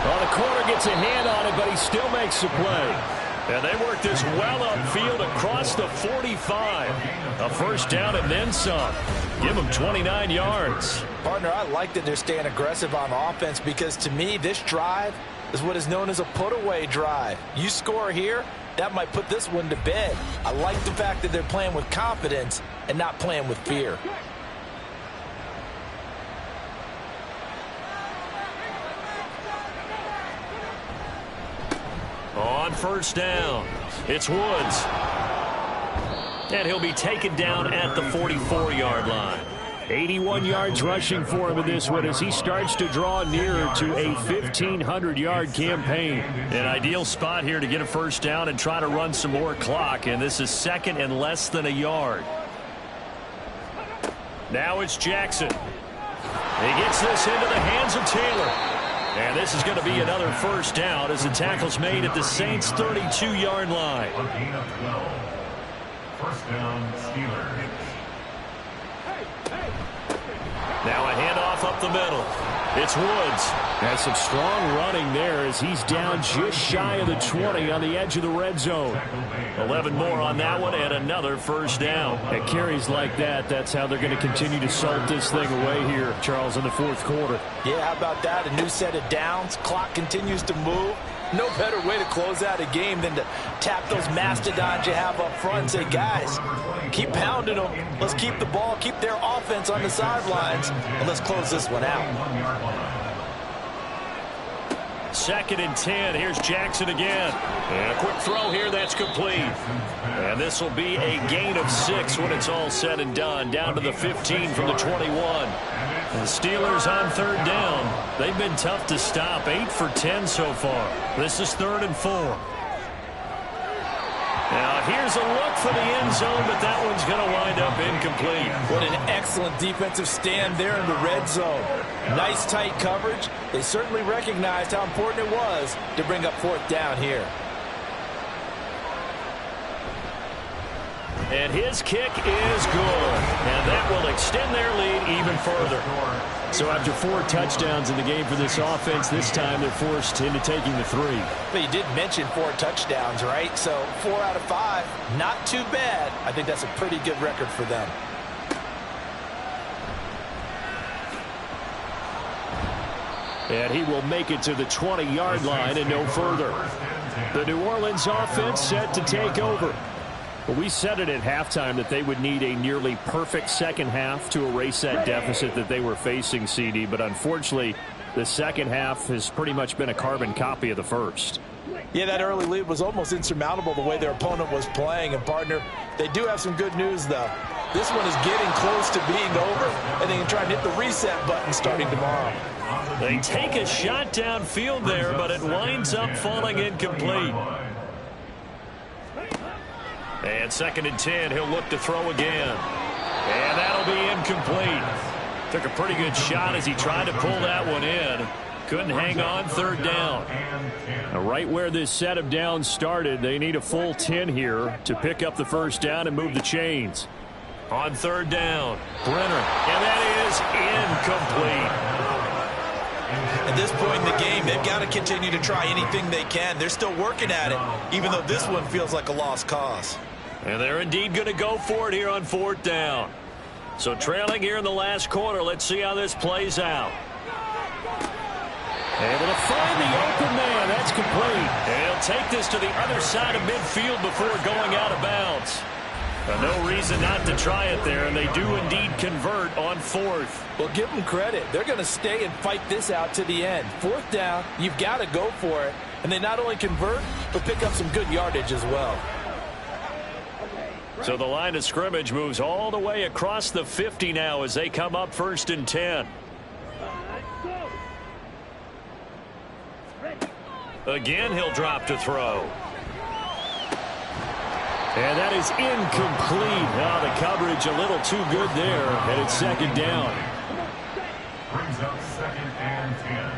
Well, the corner gets a hand on it, but he still makes the play. And they work this well upfield across the 45. A first down and then some. Give them 29 yards. Partner, I like that they're staying aggressive on offense, because to me, this drive is what is known as a put-away drive. You score here, that might put this one to bed. I like the fact that they're playing with confidence and not playing with fear. On first down, it's Woods. And he'll be taken down at the 44-yard line. 81 yards rushing for him in this one as he starts to draw nearer to a 1,500-yard campaign. An ideal spot here to get a first down and try to run some more clock, and this is 2nd and less than a yard. Now it's Jackson. He gets this into the hands of Taylor. And this is going to be another first down as the tackle's made at the Saints' 32-yard line. First down, Steelers. Now a handoff up the middle. It's Woods. Has some strong running there as he's down just shy of the 20 on the edge of the red zone. 11 more on that one and another first down. At carries like that, that's how they're going to continue to salt this thing away here, Charles, in the 4th quarter. Yeah, how about that? A new set of downs. Clock continues to move. No better way to close out a game than to tap those mastodons you have up front and say, guys, keep pounding them. Let's keep the ball, keep their offense on the sidelines, and let's close this one out. 2nd and 10. Here's Jackson again. And a quick throw here. That's complete. And this will be a gain of 6 when it's all said and done. Down to the 15 from the 21. The Steelers on 3rd down. They've been tough to stop. 8 for 10 so far. This is 3rd and 4. Now, here's a look for the end zone, but that one's going to wind up incomplete. What an excellent defensive stand there in the red zone. Nice tight coverage. They certainly recognized how important it was to bring up 4th down here. And his kick is good. And that will extend their lead even further. So after 4 touchdowns in the game for this offense, this time they're forced into taking the 3. But you did mention 4 touchdowns, right? So 4 out of 5, not too bad. I think that's a pretty good record for them. And he will make it to the 20-yard line and no further. The New Orleans offense set to take over. Well, we said it at halftime that they would need a nearly perfect second half to erase that deficit that they were facing, CD. But unfortunately, the second half has pretty much been a carbon copy of the first. Yeah, that early lead was almost insurmountable the way their opponent was playing. And, partner, they do have some good news, though. This one is getting close to being over, and they can try and hit the reset button starting tomorrow. They take a shot downfield there, but it winds up falling incomplete. And 2nd and 10, he'll look to throw again. And that'll be incomplete. Took a pretty good shot as he tried to pull that one in. Couldn't hang on 3rd down. Now, right where this set of downs started, they need a full 10 here to pick up the 1st down and move the chains. On 3rd down, Brenner. And that is incomplete. At this point in the game, they've got to continue to try anything they can. They're still working at it, even though this one feels like a lost cause. And they're indeed going to go for it here on 4th down. So trailing here in the last quarter, let's see how this plays out. Able to find the open man. That's complete. And he'll take this to the other side of midfield before going out of bounds. No reason not to try it there, and they do indeed convert on 4th. Well, give them credit. They're going to stay and fight this out to the end. 4th down, you've got to go for it. And they not only convert, but pick up some good yardage as well. So the line of scrimmage moves all the way across the 50 now as they come up 1st and 10. Again, he'll drop to throw. And that is incomplete. Now the coverage a little too good there, and it's 2nd down. Brings up 2nd and 10.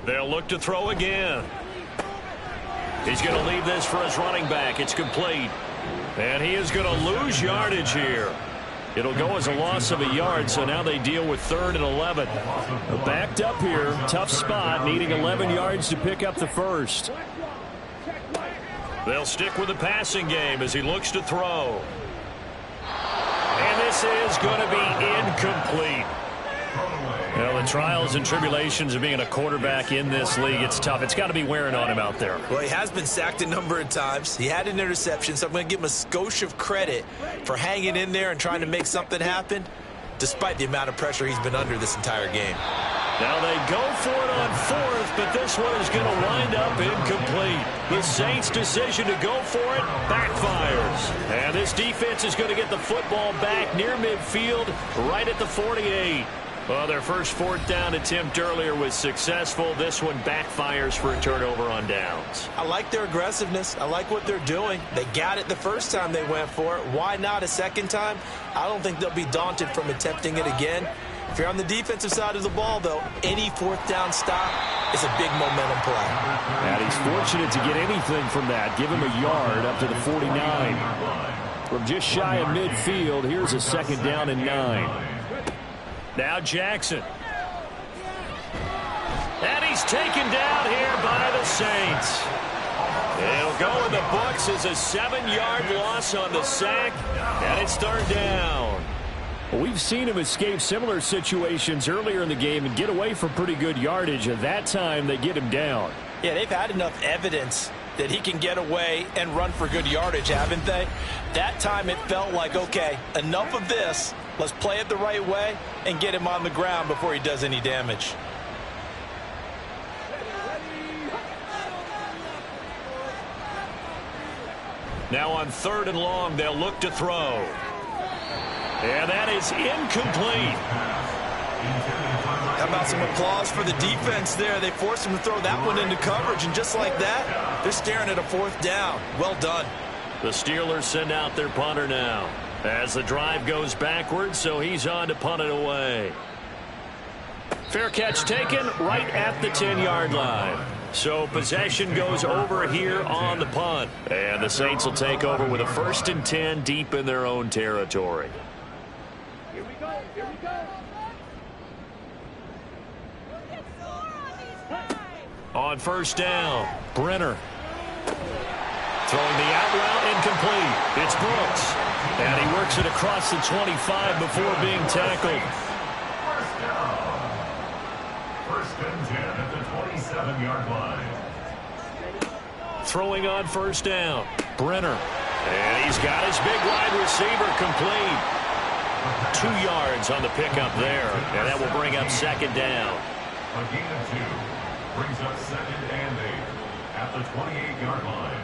They'll look to throw again. He's going to leave this for his running back. It's complete. And he is going to lose yardage here. It'll go as a loss of a yard, so now they deal with 3rd and 11. Backed up here, tough spot, needing 11 yards to pick up the 1st. They'll stick with the passing game as he looks to throw. And this is going to be incomplete. Well, the trials and tribulations of being a quarterback in this league, it's tough. It's got to be wearing on him out there. Well, he has been sacked a number of times. He had an interception, so I'm going to give him a skosh of credit for hanging in there and trying to make something happen, despite the amount of pressure he's been under this entire game. Now they go for it on 4th, but this one is going to wind up incomplete. The Saints' decision to go for it backfires. And this defense is going to get the football back near midfield, right at the 48. Well, their first 4th down attempt earlier was successful. This one backfires for a turnover on downs. I like their aggressiveness. I like what they're doing. They got it the first time they went for it. Why not a second time? I don't think they'll be daunted from attempting it again. If you're on the defensive side of the ball, though, any 4th down stop is a big momentum play. And he's fortunate to get anything from that. Give him a yard up to the 49. From just shy of midfield, here's a 2nd down and 9. Now Jackson. And he's taken down here by the Saints. It'll go in the books as a 7-yard loss on the sack, and it's 3rd down. Well, we've seen him escape similar situations earlier in the game and get away from pretty good yardage. At that time, they get him down. Yeah, they've had enough evidence that he can get away and run for good yardage, haven't they? That time it felt like, okay, enough of this. Let's play it the right way and get him on the ground before he does any damage. Now on 3rd and long, they'll look to throw. And that is incomplete. How about some applause for the defense there? They forced him to throw that one into coverage, and just like that, they're staring at a 4th down. Well done. The Steelers send out their punter now as the drive goes backwards, so he's on to punt it away. Fair catch taken right at the 10-yard line. So possession goes over here on the punt. And the Saints will take over with a 1st and 10 deep in their own territory. Here we go. Here we go. On 1st down, Brenner. Throwing the out route, incomplete. It's Brooks. And he works it across the 25 before being tackled. First down. 1st and 10 at the 27-yard line. Throwing on 1st down, Brenner. And he's got his big wide receiver complete. 2 yards on the pickup there. And that will bring up 2nd down. A gain of 2 brings up 2nd and 8 at the 28-yard line.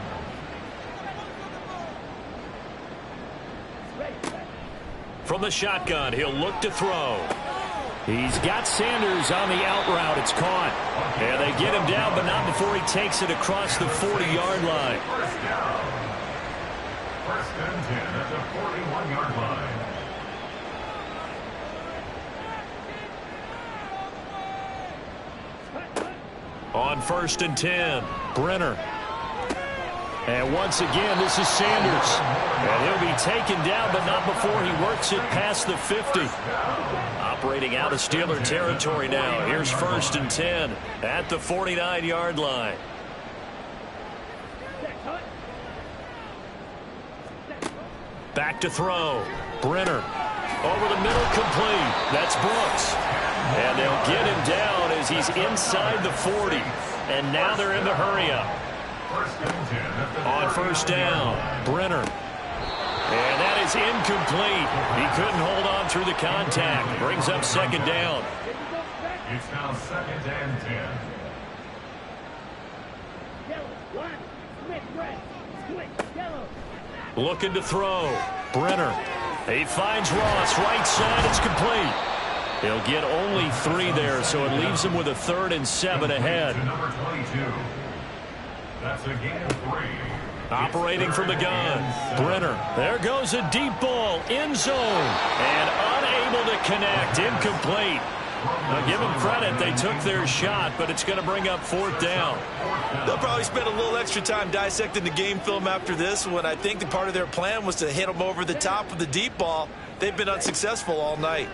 From the shotgun, he'll look to throw. He's got Sanders on the out route. It's caught. And they get him down, but not before he takes it across the 40-yard line. First down. 1st and 10 at the 41-yard line. On 1st and 10, Brenner. And once again, this is Sanders. And he'll be taken down, but not before he works it past the 50. Operating out of Steeler territory now. Here's 1st and 10 at the 49-yard line. Back to throw. Brenner. Over the middle, complete. That's Brooks. And they'll get him down as he's inside the 40. And now they're in the hurry-up. On 1st down, Brenner. And that is incomplete. He couldn't hold on through the contact. Brings up 2nd down. It's now 2nd and 10. Looking to throw. Brenner. He finds Ross. Right side. It's complete. He'll get only 3 there, so it leaves him with a 3rd and 7 ahead. To number 22. That's a gain of 3. Operating from the gun. Brenner. There goes a deep ball. End zone. And unable to connect. Incomplete. Now give them credit. They took their shot, but it's going to bring up 4th down. They'll probably spend a little extra time dissecting the game film after this one. I think the part of their plan was to hit them over the top of the deep ball. They've been unsuccessful all night.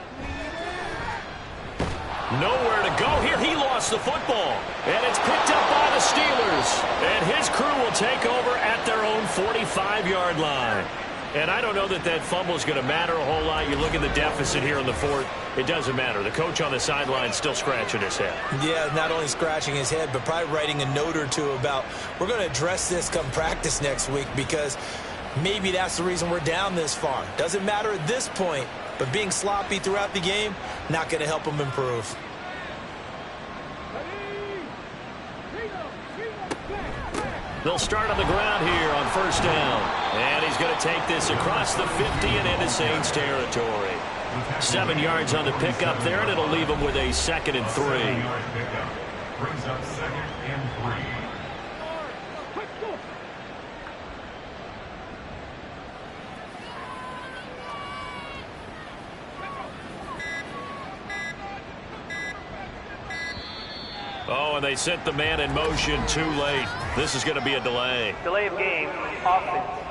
Nowhere to go here. He lost the football. And it's picked up by the Steelers. And his crew will take over at their own 45-yard line. And I don't know that that fumble is going to matter a whole lot. You look at the deficit here in the 4th. It doesn't matter. The coach on the sideline still scratching his head. Yeah, not only scratching his head, but probably writing a note or two about, we're going to address this come practice next week, because maybe that's the reason we're down this far. Doesn't matter at this point, but being sloppy throughout the game, not going to help them improve. They'll start on the ground here on 1st down. And he's going to take this across the 50 and into Saints territory. 7 yards on the pickup there, and it'll leave him with a 2nd and 3. Brings up 2nd and 3. Oh, and they sent the man in motion too late. This is going to be a delay. Delay of game, offense.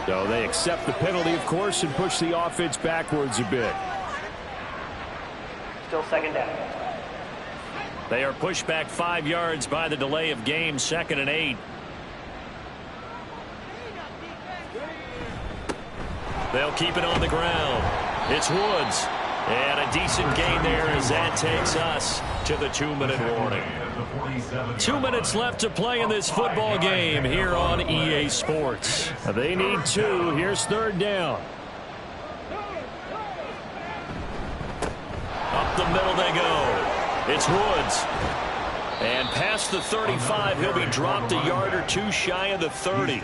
So they accept the penalty, of course, and push the offense backwards a bit. Still 2nd down. They are pushed back 5 yards by the delay of game, 2nd and 8. They'll keep it on the ground. It's Woods. And a decent gain there as that takes us to the 2-minute warning. 2 minutes left to play in this football game here on EA Sports. They need 2. Here's 3rd down. Up the middle they go. It's Woods. And past the 35, he'll be dropped a yard or 2 shy of the 30.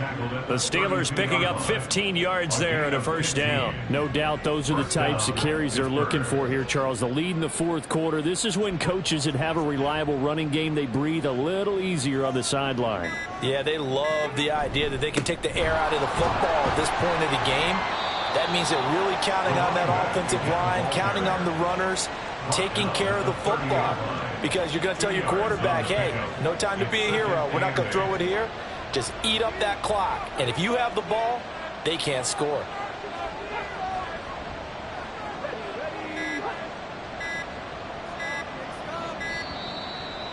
The Steelers picking up 15 yards there and a 1st down. No doubt those are the types of carries they're looking for here, Charles. The lead in the 4th quarter. This is when coaches that have a reliable running game, they breathe a little easier on the sideline. Yeah, they love the idea that they can take the air out of the football at this point of the game. That means they're really counting on that offensive line, counting on the runners, taking care of the football. Because you're going to tell your quarterback, hey, no time to be a hero. We're not going to throw it here. Just eat up that clock. And if you have the ball, they can't score.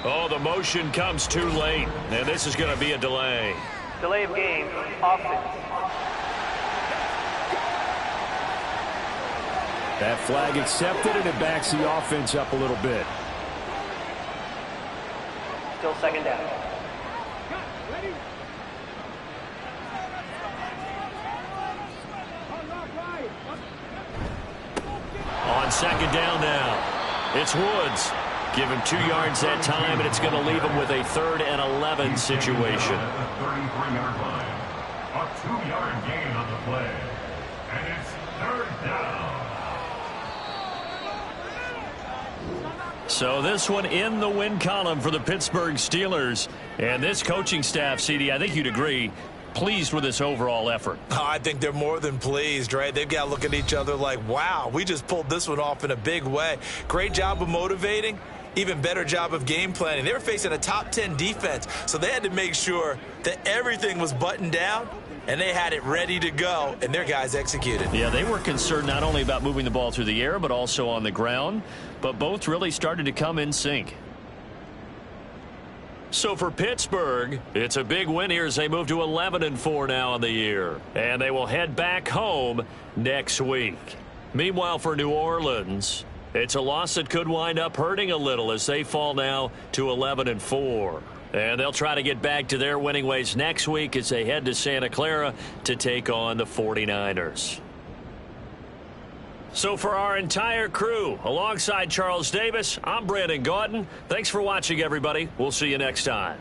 Oh, the motion comes too late. And this is going to be a delay. Delay of game, offense. That flag accepted, and it backs the offense up a little bit. Still 2nd down. On 2nd down now, it's Woods. Give him 2 yards that time, and it's going to leave him with a 3rd and 11 situation. At the 33-yard line. A 2-yard gain on the play. And it's 3rd down. So this one in the win column for the Pittsburgh Steelers. And this coaching staff, CD, I think you'd agree, pleased with this overall effort. Oh, I think they're more than pleased, right? They've got to look at each other like, wow, we just pulled this one off in a big way. Great job of motivating. Even better job of game planning. They were facing a top 10 defense, so they had to make sure that everything was buttoned down, and they had it ready to go, and their guys executed. Yeah, they were concerned not only about moving the ball through the air, but also on the ground. But both really started to come in sync. So for Pittsburgh, it's a big win here as they move to 11-4 now on the year. And they will head back home next week. Meanwhile, for New Orleans, it's a loss that could wind up hurting a little as they fall now to 11-4. And they'll try to get back to their winning ways next week as they head to Santa Clara to take on the 49ers. So for our entire crew, alongside Charles Davis, I'm Brandon Gaudin. Thanks for watching, everybody. We'll see you next time.